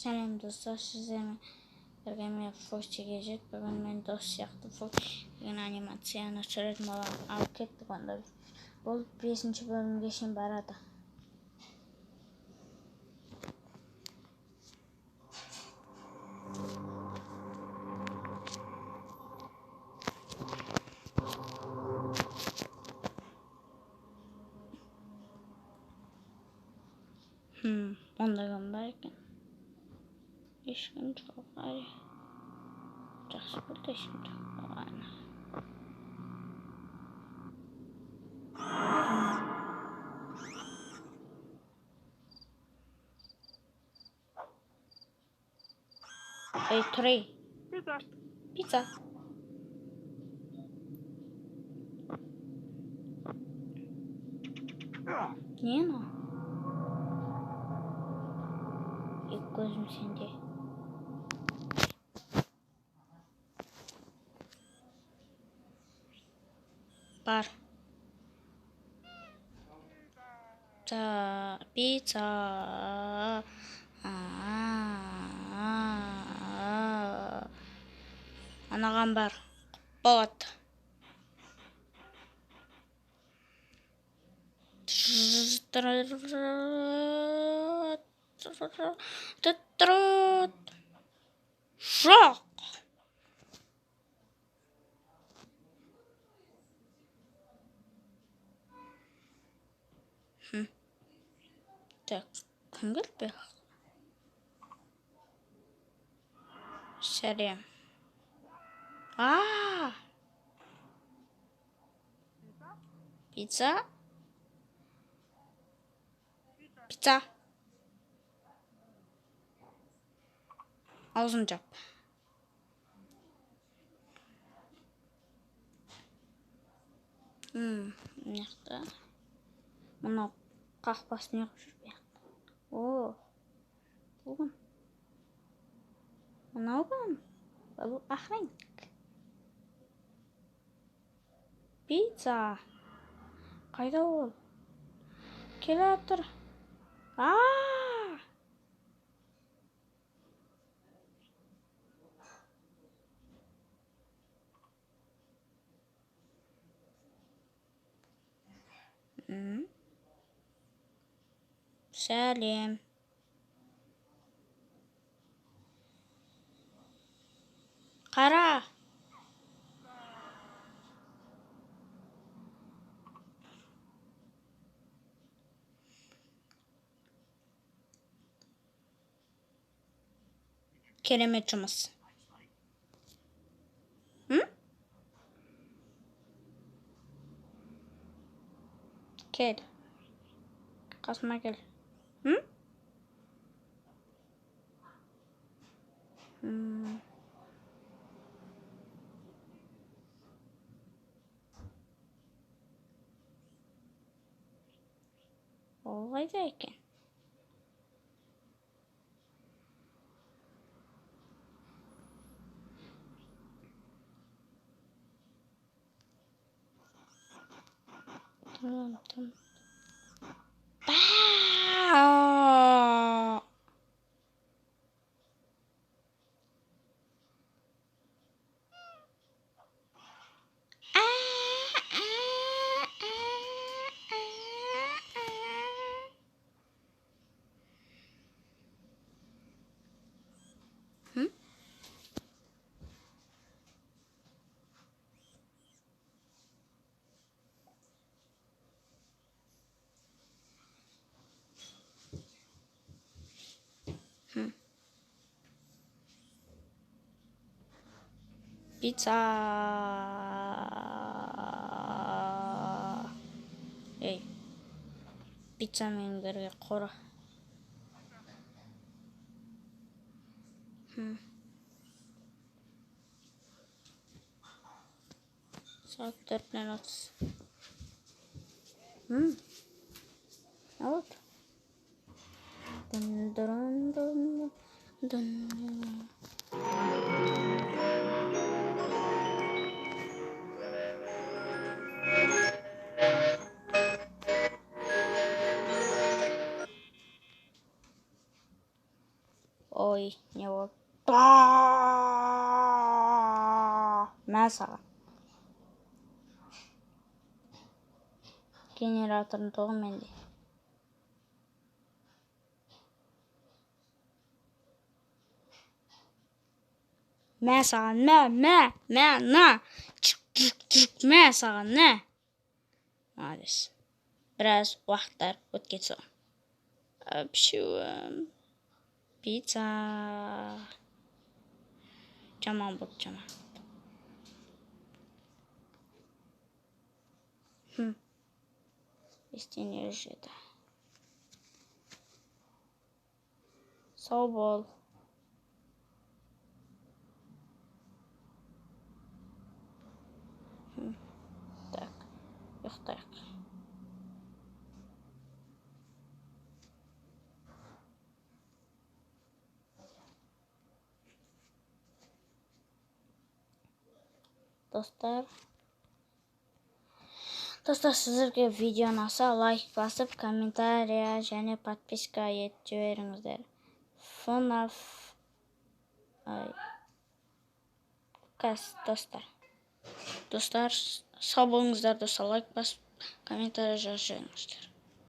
Сәлем достар, сіздермен бірге мен Фокси Гаджет. Бүгін мен дос сияқты Фокси деген анимацияны түсіретін боламын. Алып кеттік онда. Бұл 5-ші бөлімге шейін барады. Онда кім бар екен? Ешкім жоқ. Жақсы болды, ешкім жоқ болғаны. Ей, тұрей. Пицца. Не мынау? Екі көзім сенде. Бар. Пицца. Анаған бар. Болады. Жоқ. Так, кім келді? Сәлем. Пицца? Пицца. Аузын жап. Мынақты. Мынау қақпасы неғып жүр бияқта. О, бұл кім? Мынау кім? Бұл охранник. Пицца. Қайда ол? Келе атыр. Сәлем. Қара. Керемет жұмыс. Кел. Қасыма кел. Ол қайда екен? Tamam. Пицца. Ей, пиццамен бірге қора. Saat 4:30. Ne oldu? Dun. Ой, не болды? Мә саған. Генератордың тоғы менде. Мә саған, мә, на. Мә саған, на. Молодец. Біраз уақыттар өткен соң. Әпшуім. Пицца. Жаман болды, жаман. Ештеңе жүреді. Сау бол. Так, ұйықтайық. Достар, сіздерге видео ұнаса лайк басып, комментария және подписка етіп жіберіңіздер. Достар, сау болыңыздар, достар, лайк басып, комментария жазып жіберіңіздер.